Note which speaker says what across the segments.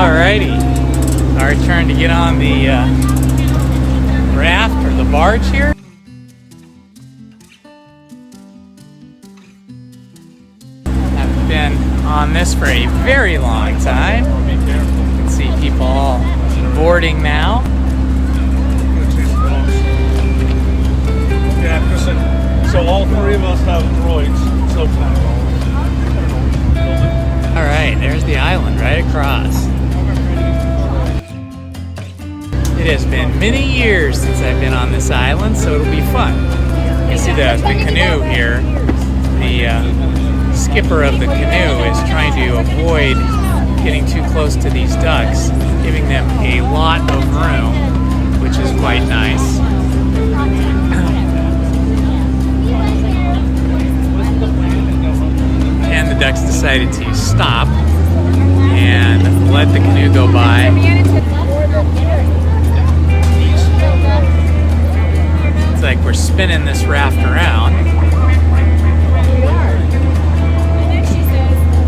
Speaker 1: Alrighty, our turn to get on the raft or the barge here. I've been on this for a very long time. You can see people all boarding now.
Speaker 2: Yeah, because so all three of us have droids. So
Speaker 1: Alright, there's the island right across. It has been many years since I've been on this island, so it'll be fun. You see the canoe here. The skipper of the canoe is trying to avoid getting too close to these ducks, giving them a lot of room, which is quite nice. And the ducks decided to stop and let the canoe go by. It's like we're spinning this raft around.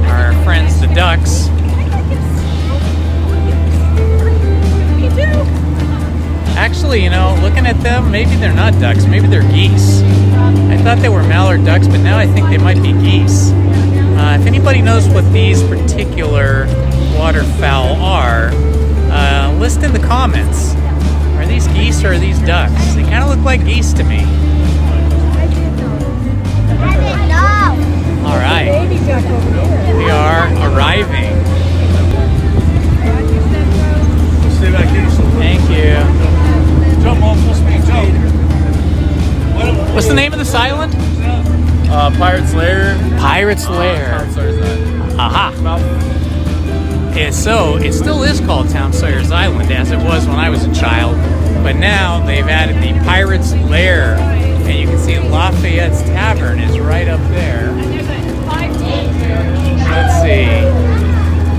Speaker 1: Our friends the ducks. Actually, you know, looking at them, maybe they're not ducks, maybe they're geese. I thought they were mallard ducks, but now I think they might be geese. If anybody knows what these particular waterfowl are, list in the comments. Are these geese or are these ducks? They kind of look like geese to me. All right, we are arriving.
Speaker 2: stay back here.
Speaker 1: Thank you.
Speaker 2: Jump off full speed, jump.
Speaker 1: What's the name of this island?
Speaker 2: Pirate's Lair.
Speaker 1: Pirate's Lair. Aha. And so it still is called Tom Sawyer's Island, as it was when I was a child, but now they've added the Pirate's Lair, and you can see Lafayette's Tavern is right up there. Let's see.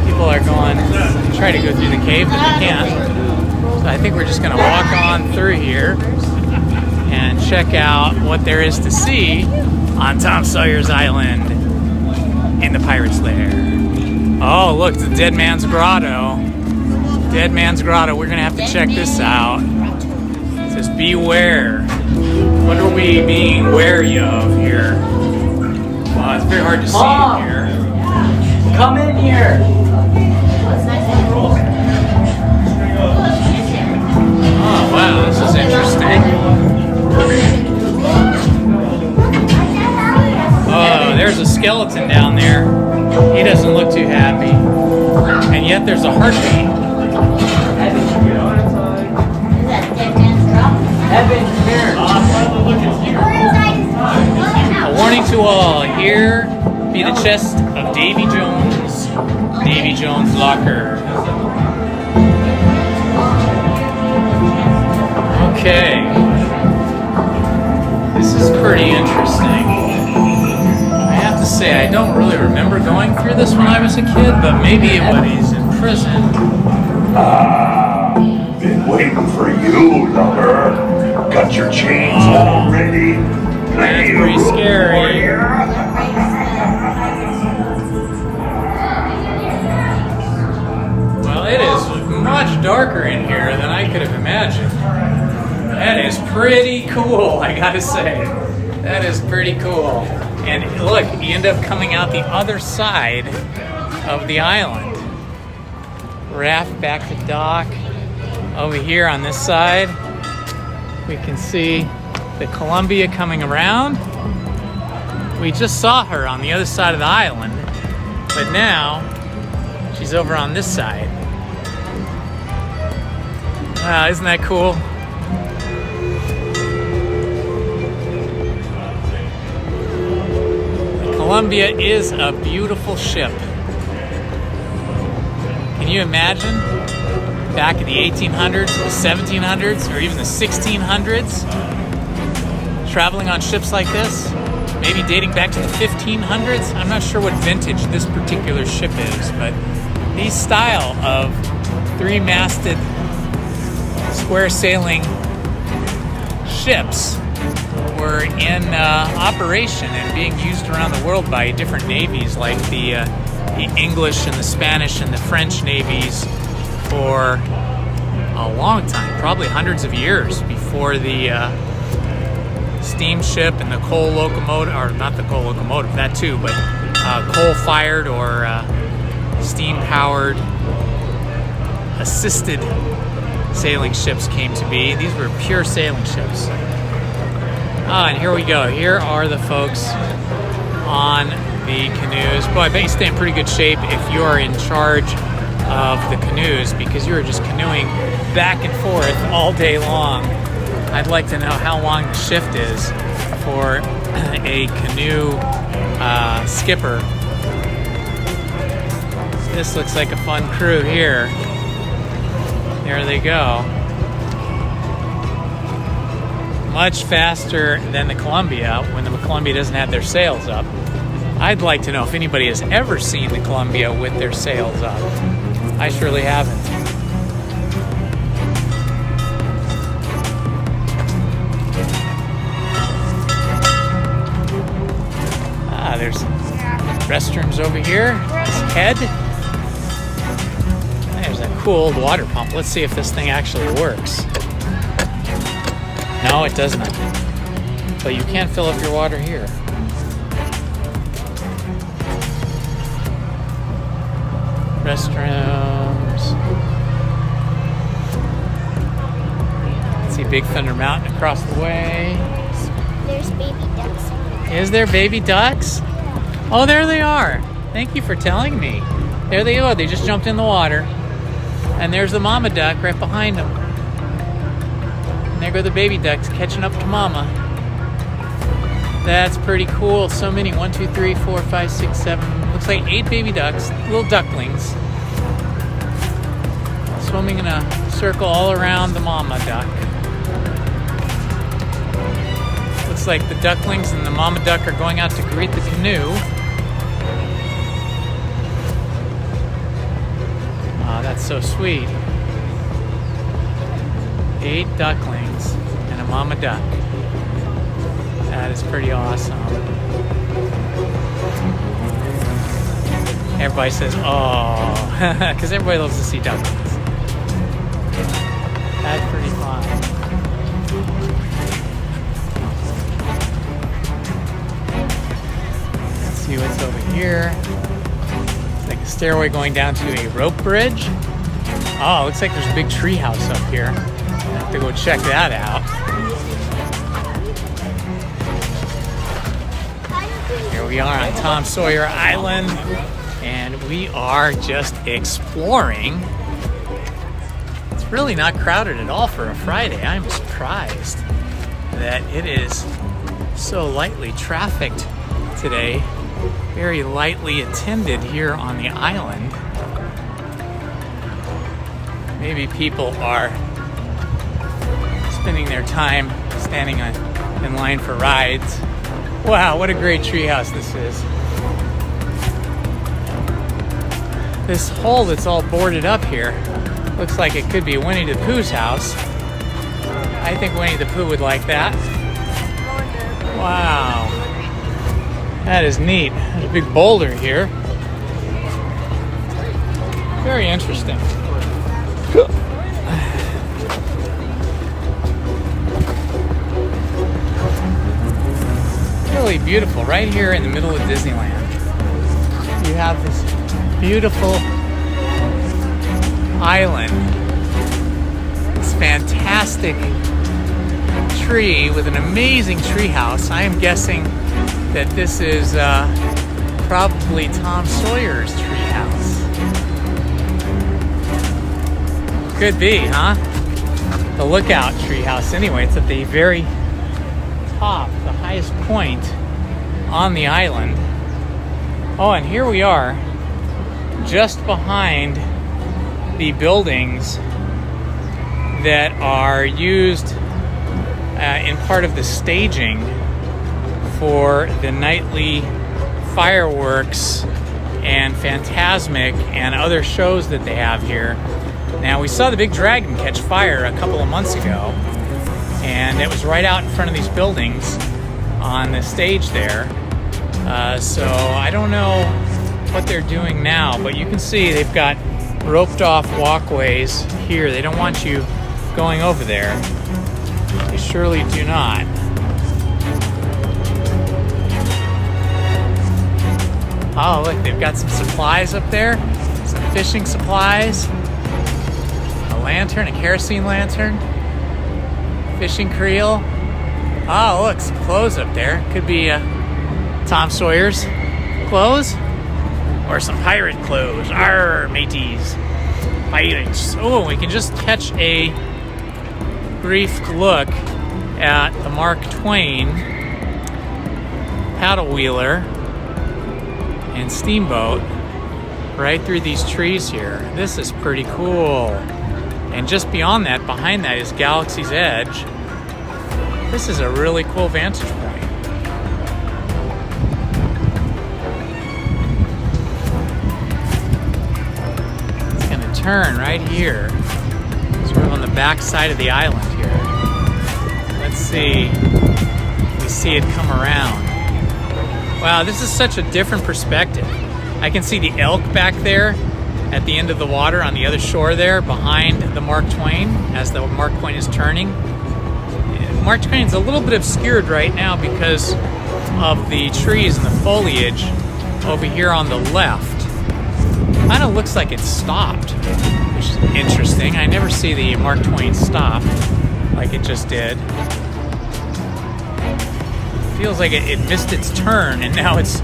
Speaker 1: People are going to try to go through the cave, but they can't. So I think we're just going to walk on through here and check out what there is to see on Tom Sawyer's Island in the Pirate's Lair. Oh, look, the Dead Man's Grotto. Dead Man's Grotto. We're going to have to check this out. It says, beware. What are we being wary of here? Wow, it's very hard to see in here.
Speaker 3: Come in here.
Speaker 1: Oh, wow, this is interesting. Oh, there's a skeleton down there. He doesn't look too happy. And yet there's a heartbeat. A warning to all. Here be the chest of Davy Jones. Davy Jones' locker. Okay. This is pretty interesting. I have to say, I don't really remember going through this when I was a kid, but maybe when he's in prison.
Speaker 4: Been waiting for you, lover. Got your chains all ready.
Speaker 1: That's pretty scary. Well, it is much darker in here than I could have imagined. That is pretty cool, I gotta say. That is pretty cool. And look, you end up coming out the other side of the island. Raft back to dock. Over here on this side, we can see the Columbia coming around. We just saw her on the other side of the island, but now she's over on this side. Wow, isn't that cool? Columbia is a beautiful ship. Can you imagine back in the 1800s, the 1700s, or even the 1600s, traveling on ships like this? Maybe dating back to the 1500s? I'm not sure what vintage this particular ship is, but these style of three-masted square sailing ships were in operation and being used around the world by different navies, like the English and the Spanish and the French navies for a long time, probably hundreds of years before the steamship and the coal locomotive, or not the coal locomotive, that too, but coal-fired or steam-powered assisted sailing ships came to be. These were pure sailing ships. And here we go. Here are the folks on the canoes. Boy, I bet you stay in pretty good shape if you are in charge of the canoes, because you are just canoeing back and forth all day long. I'd like to know how long the shift is for a canoe skipper. This looks like a fun crew here. There they go. Much faster than the Columbia when the Columbia doesn't have their sails up. I'd like to know if anybody has ever seen the Columbia with their sails up. I surely haven't. There's restrooms over here. This head. There's a cool old water pump. Let's see if this thing actually works. No, it does not. But you can fill up your water here. Restrooms. Let's see Big Thunder Mountain across the way.
Speaker 5: There's baby ducks.
Speaker 1: Is there baby ducks? Oh, there they are. Thank you for telling me. There they are. They just jumped in the water. And there's the mama duck right behind them. And there go the baby ducks catching up to mama. That's pretty cool. So many. 1, 2, 3, 4, 5, 6, 7. Looks like 8 baby ducks. Little ducklings. Swimming in a circle all around the mama duck. Looks like the ducklings and the mama duck are going out to greet the canoe. Oh, that's so sweet. 8 ducklings and a mama duck. That is pretty awesome. Everybody says, oh, because everybody loves to see ducklings. That's pretty fun. Let's see what's over here. It's like a stairway going down to a rope bridge. Oh, looks like there's a big tree house up here. I have to go check that out. Here we are on Tom Sawyer Island, and we are just exploring. It's really not crowded at all for a Friday. I'm surprised that it is so lightly trafficked today. Very lightly attended here on the island. Maybe people are spending their time standing in line for rides. Wow, what a great treehouse this is. This hole that's all boarded up here looks like it could be Winnie the Pooh's house. I think Winnie the Pooh would like that. Wow. That is neat. There's a big boulder here. Very interesting. Really beautiful, right here in the middle of Disneyland. You have this beautiful island, this fantastic tree with an amazing tree house. I am guessing that this is probably Tom Sawyer's tree house. Could be, huh? The lookout tree house. Anyway, it's at the very top, the highest point on the island. Oh, and here we are, just behind the buildings that are used in part of the staging for the nightly fireworks and Phantasmic and other shows that they have here. Now, we saw the big dragon catch fire a couple of months ago, and it was right out in front of these buildings on the stage there. So I don't know what they're doing now, but you can see they've got roped off walkways here. They don't want you going over there. They surely do not. Oh, look, they've got some supplies up there. Some fishing supplies. A lantern, a kerosene lantern. Fishing creel. Oh, look, some clothes up there. Could be Tom Sawyer's clothes. Or some pirate clothes. Arr, mateys. Pirates. Oh, we can just catch a brief look at the Mark Twain paddle wheeler and steamboat right through these trees here. This is pretty cool. And just beyond that, behind that, is Galaxy's Edge. This is a really cool vantage point. It's going to turn right here, sort of on the back side of the island here. Let's see if we see it come around. Wow, this is such a different perspective. I can see the elk back there at the end of the water on the other shore there behind the Mark Twain as the Mark Twain is turning. Mark Twain's a little bit obscured right now because of the trees and the foliage over here on the left. Kind of looks like it stopped, which is interesting. I never see the Mark Twain stop like it just did. Feels like it missed its turn and now it's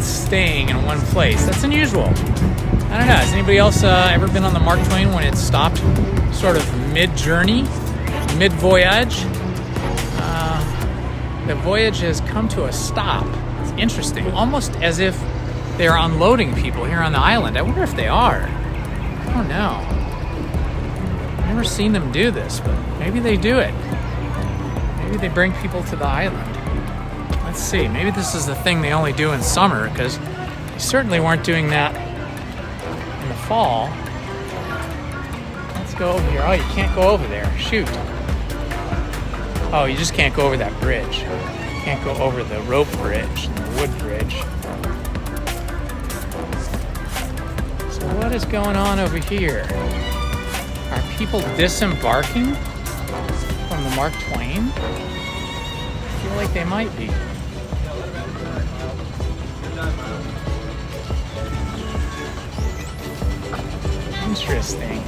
Speaker 1: staying in one place. That's unusual. I don't know. Has anybody else ever been on the Mark Twain when it stopped sort of mid-journey, mid-voyage? The voyage has come to a stop. It's interesting. Almost as if they're unloading people here on the island. I wonder if they are. I don't know. I've never seen them do this, but maybe they do it. Maybe they bring people to the island. Let's see. Maybe this is the thing they only do in summer, because they certainly weren't doing that in the fall. Let's go over here. Oh, you can't go over there. Shoot. Oh, you just can't go over that bridge. You can't go over the rope bridge, the wood bridge. So what is going on over here? Are people disembarking from the Mark Twain? I feel like they might be. Interesting.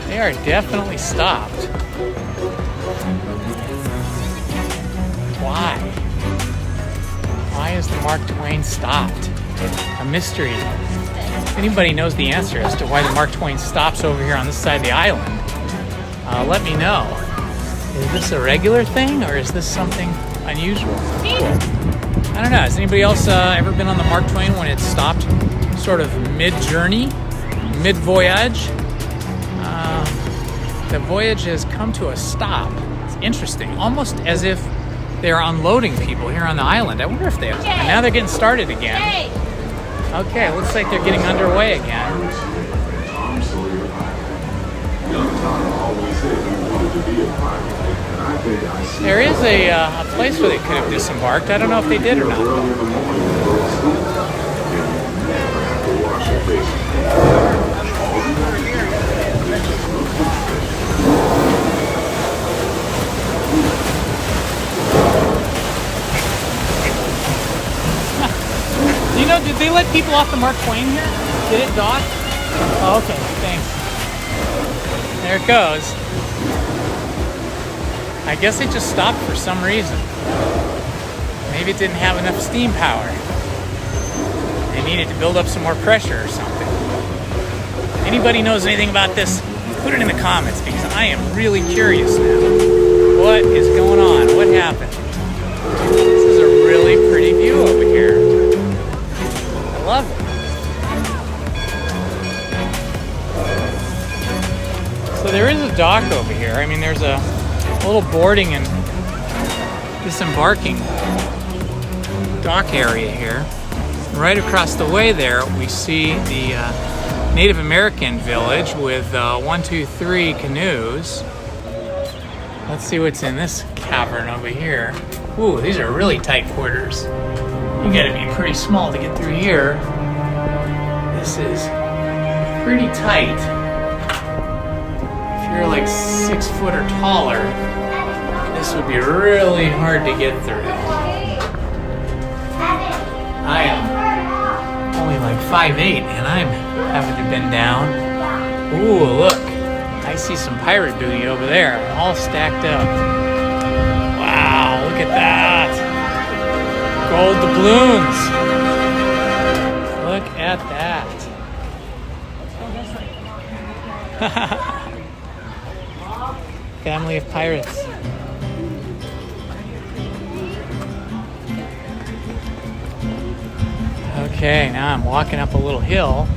Speaker 1: They are definitely stopped. Why? Why is the Mark Twain stopped? A mystery. If anybody knows the answer as to why the Mark Twain stops over here on this side of the island, let me know. Is this a regular thing or is this something unusual? Cool. I don't know. Has anybody else ever been on the Mark Twain when it stopped sort of mid-journey, mid-voyage? The voyage has come to a stop. It's interesting. Almost as if they're unloading people here on the island. I wonder if they are. And now they're getting started again. Okay, looks like they're getting underway again. There is a place where they could have disembarked. I don't know if they did or not. You know, did they let people off the Mark Twain here? Did it dock? Oh, okay, thanks. There it goes. I guess it just stopped for some reason. Maybe it didn't have enough steam power. They needed to build up some more pressure or something. Anybody knows anything about this? Put it in the comments because I am really curious now. What is going on? What happened? This is a really pretty view over here. I love it. So there is a dock over here. I mean, there's a little boarding and disembarking dock area here. Right across the way there, we see the Native American village with 1, 2, 3 canoes. Let's see what's in this cavern over here. Ooh, these are really tight quarters. You gotta be pretty small to get through here. This is pretty tight. If you're like 6 foot or taller, this would be really hard to get through. I am only like 5'8", and I'm having to bend down. Ooh, look. I see some pirate booty over there, all stacked up. Wow, look at that. Gold doubloons. Look at that. Family of pirates. Okay, now I'm walking up a little hill.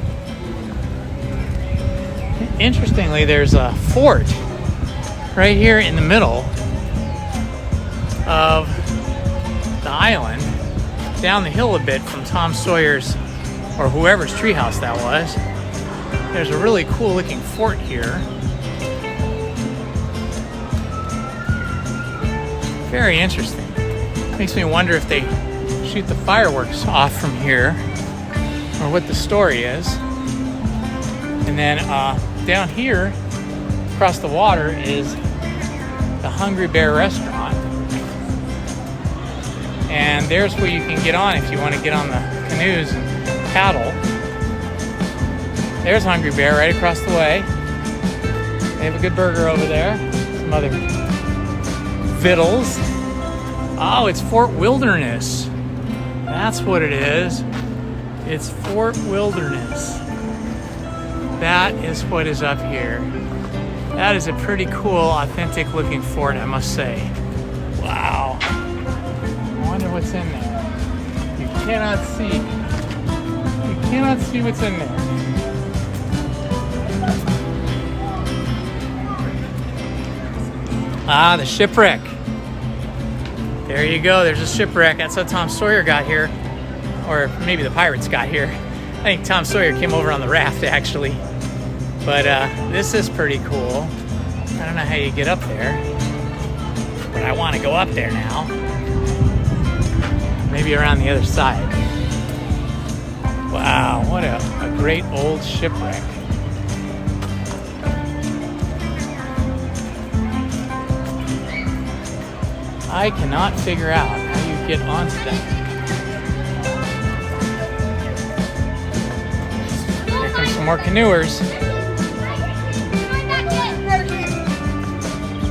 Speaker 1: Interestingly, there's a fort right here in the middle of the island, down the hill a bit from Tom Sawyer's, or whoever's treehouse that was. There's a really cool looking fort here. Very interesting. Makes me wonder if they shoot the fireworks off from here, or what the story is. And then down here, across the water, is the Hungry Bear restaurant. And there's where you can get on if you want to get on the canoes and paddle. There's Hungry Bear right across the way. They have a good burger over there. Some other victuals. Oh, it's Fort Wilderness. That's what it is. It's Fort Wilderness. That is what is up here. That is a pretty cool, authentic looking fort, I must say. Wow. I wonder what's in there. You cannot see. You cannot see what's in there. Ah, the shipwreck. There you go. There's a shipwreck. That's how Tom Sawyer got here. Or maybe the pirates got here. I think Tom Sawyer came over on the raft, actually. But this is pretty cool. I don't know how you get up there, but I want to go up there now. Maybe around the other side. Wow, what a great old shipwreck. I cannot figure out how you get onto that. Here comes some more canoers.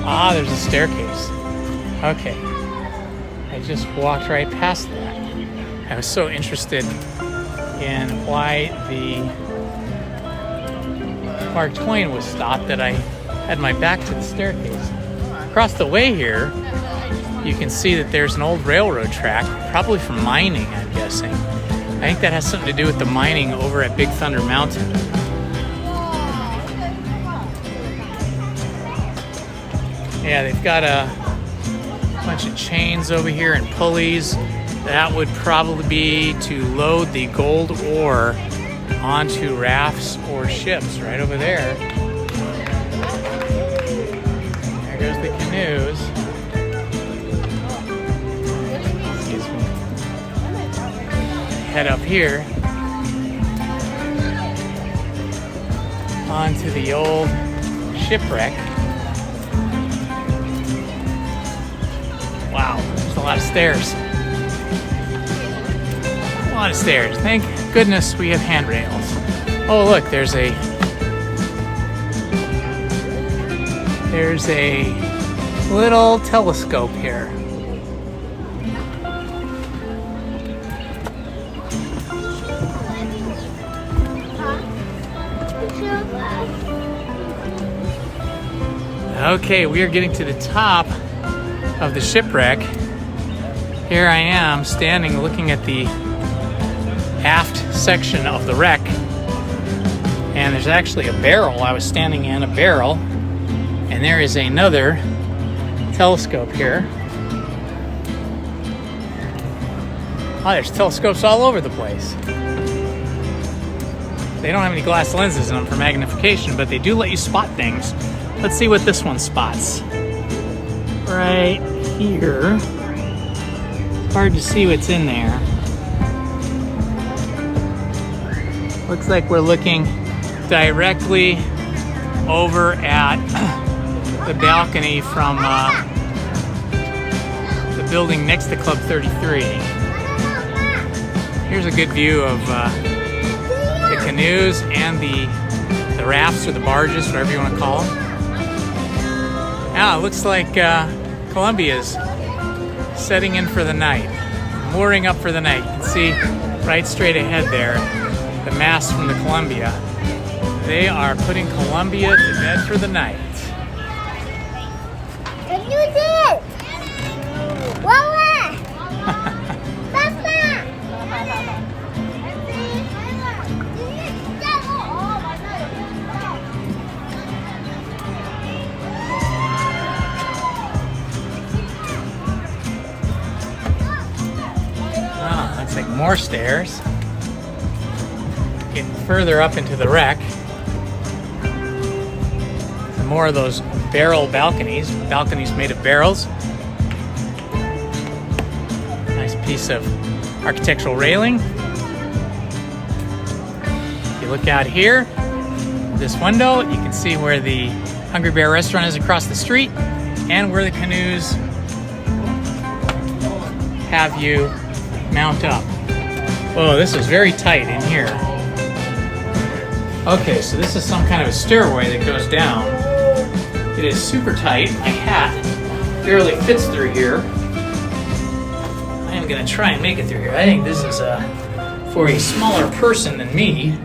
Speaker 1: Ah, there's a staircase. Okay. I just walked right past that. I was so interested in why the Mark Twain was stopped that I had my back to the staircase. Across the way here, you can see that there's an old railroad track, probably for mining, I'm guessing. I think that has something to do with the mining over at Big Thunder Mountain. Yeah, they've got a bunch of chains over here and pulleys. That would probably be to load the gold ore onto rafts or ships right over there. There goes the canoes. Excuse me. Head up here onto the old shipwreck. Wow, there's a lot of stairs. A lot of stairs. Thank goodness we have handrails. Oh, look, there's a little telescope here. Okay, we are getting to the top of the shipwreck. Here I am standing looking at the aft section of the wreck, and there's actually a barrel. I was standing in a barrel, and there is another telescope here. Oh, there's telescopes all over the place. They don't have any glass lenses in them for magnification, but they do let you spot things. Let's see what this one spots. Right here. It's hard to see what's in there. Looks like we're looking directly over at the balcony from the building next to Club 33. Here's a good view of the canoes and the rafts or the barges, whatever you want to call them. Now it looks like Columbia's setting in for the night, mooring up for the night. You can see right straight ahead there the mast from the Columbia. They are putting Columbia to bed for the night.
Speaker 5: What you did? Wawa! Papa!
Speaker 1: Oh, looks like more stairs. Getting further up into the wreck. Some more of those barrel balconies. Balconies made of barrels. Nice piece of architectural railing. If you look out here, this window, you can see where the Hungry Bear restaurant is across the street and where the canoes have you mount up. Whoa, this is very tight in here. Okay, so this is some kind of a stairway that goes down. It is super tight. My hat barely fits through here. I am gonna try and make it through here. I think this is for a smaller person than me.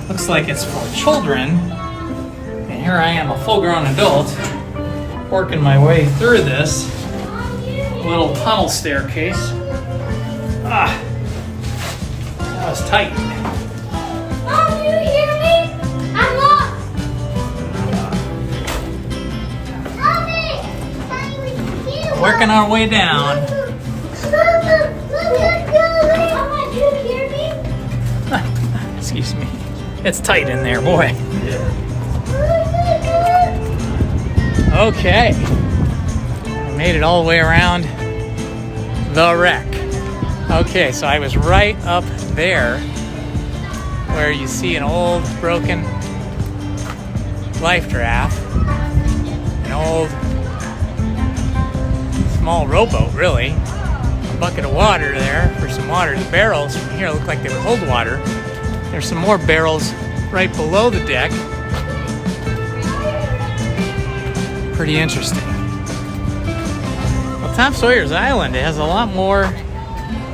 Speaker 1: Looks like it's for children. And here I am, a full-grown adult, working my way through this little tunnel staircase. Ah, that was tight.
Speaker 5: Mom, you hear me? I'm lost! Mommy!
Speaker 1: Working our way down.
Speaker 5: Mama, do you hear me?
Speaker 1: Excuse me. It's tight in there, boy. Okay. I made it all the way around the wreck. Okay, so I was right up there where you see an old broken life raft, an old small rowboat, really, a bucket of water there for some water. The barrels from here look like they would hold water. There's some more barrels right below the deck. Pretty interesting. Well, Tom Sawyer's Island has a lot more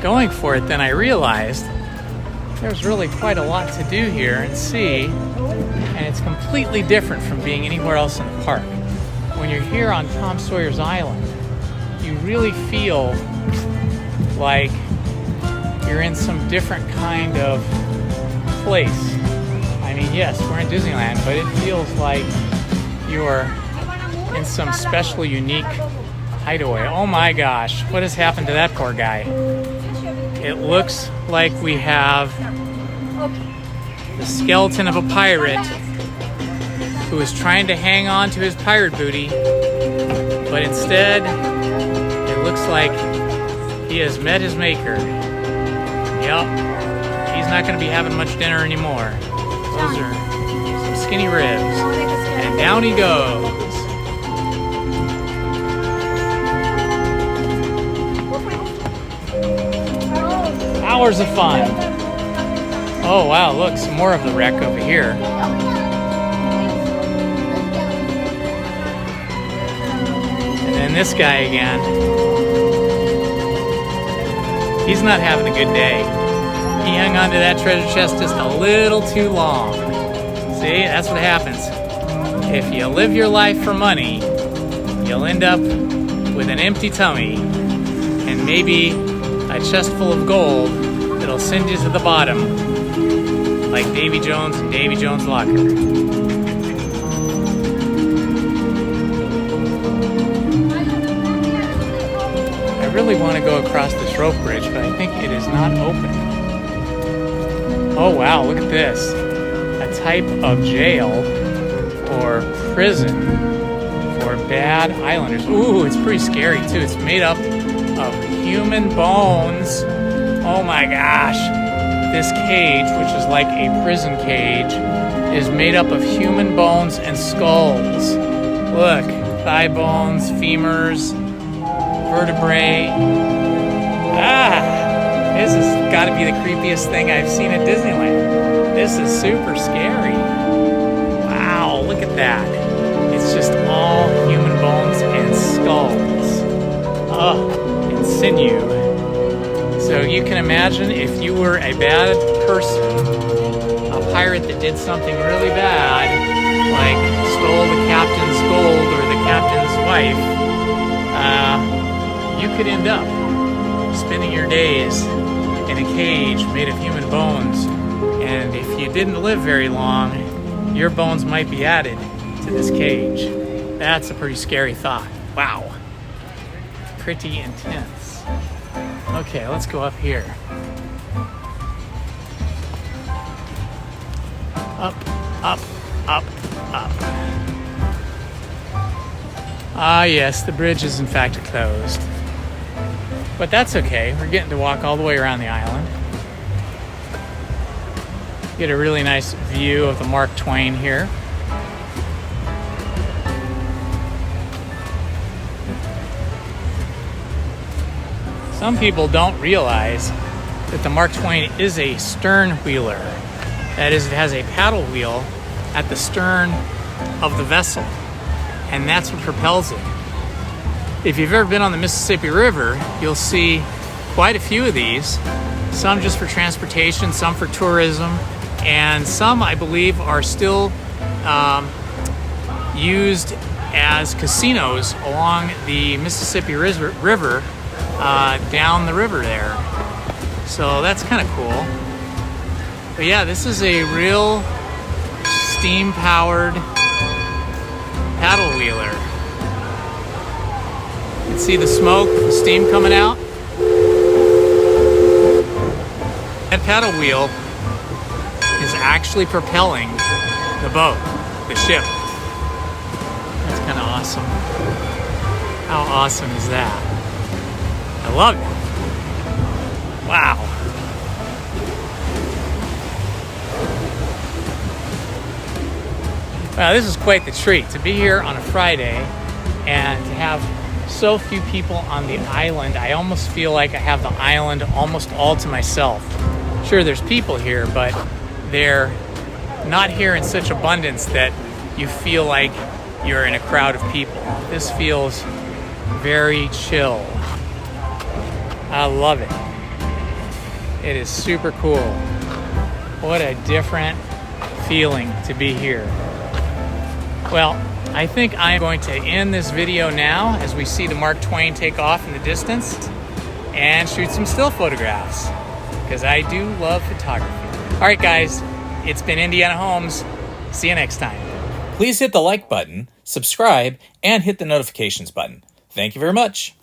Speaker 1: going for it than I realized. There's really quite a lot to do here and see, and it's completely different from being anywhere else in the park. When you're here on Tom Sawyer's Island, you really feel like you're in some different kind of place. I mean, yes, we're in Disneyland, but it feels like you're in some special, unique hideaway. Oh my gosh, what has happened to that poor guy? It looks like we have the skeleton of a pirate who is trying to hang on to his pirate booty, but instead, it looks like he has met his maker. Yep, he's not going to be having much dinner anymore. Those are some skinny ribs. And down he goes. Hours of fun. Oh wow, look, some more of the wreck over here. And then this guy again. He's not having a good day. He hung on to that treasure chest just a little too long. See, that's what happens. If you live your life for money, you'll end up with an empty tummy and maybe a chest full of gold that'll send you to the bottom, like Davy Jones and Davy Jones' Locker. I really want to go across this rope bridge, but I think it is not open. Oh wow, look at this. A type of jail or prison for bad islanders. Ooh, it's pretty scary too. It's made up of human bones. Oh my gosh. This cage, which is like a prison cage, is made up of human bones and skulls. Look, thigh bones, femurs, vertebrae. This has got to be the creepiest thing I've seen at Disneyland. This is super scary. Wow, look at that. It's just all human bones and skulls. And sinew. So you can imagine if you were a bad person, a pirate that did something really bad, like stole the captain's gold or the captain's wife, you could end up spending your days in a cage made of human bones. And if you didn't live very long, your bones might be added to this cage. That's a pretty scary thought. Wow. Pretty intense. Okay, let's go up here. Up, up, up, up. Ah, yes, the bridge is in fact closed. But that's okay. We're getting to walk all the way around the island. Get a really nice view of the Mark Twain here. Some people don't realize that the Mark Twain is a stern wheeler. That is, it has a paddle wheel at the stern of the vessel, and that's what propels it. If you've ever been on the Mississippi River, you'll see quite a few of these, some just for transportation, some for tourism, and some, I believe, are still used as casinos along the Mississippi River, down the river there. So that's kind of cool. But yeah, this is a real steam-powered paddle wheeler. You can see the smoke, the steam coming out. That paddle wheel is actually propelling the boat, the ship. That's kind of awesome. How awesome is that? I love it. Wow. Wow, this is quite the treat to be here on a Friday and to have so few people on the island. I almost feel like I have the island almost all to myself. Sure, there's people here, but they're not here in such abundance that you feel like you're in a crowd of people. This feels very chill. I love it. It is super cool. What a different feeling to be here. Well, I think I'm going to end this video now as we see the Mark Twain take off in the distance and shoot some still photographs because I do love photography. All right, guys, it's been Indiana Homes. See you next time.
Speaker 6: Please hit the like button, subscribe, and hit the notifications button. Thank you very much.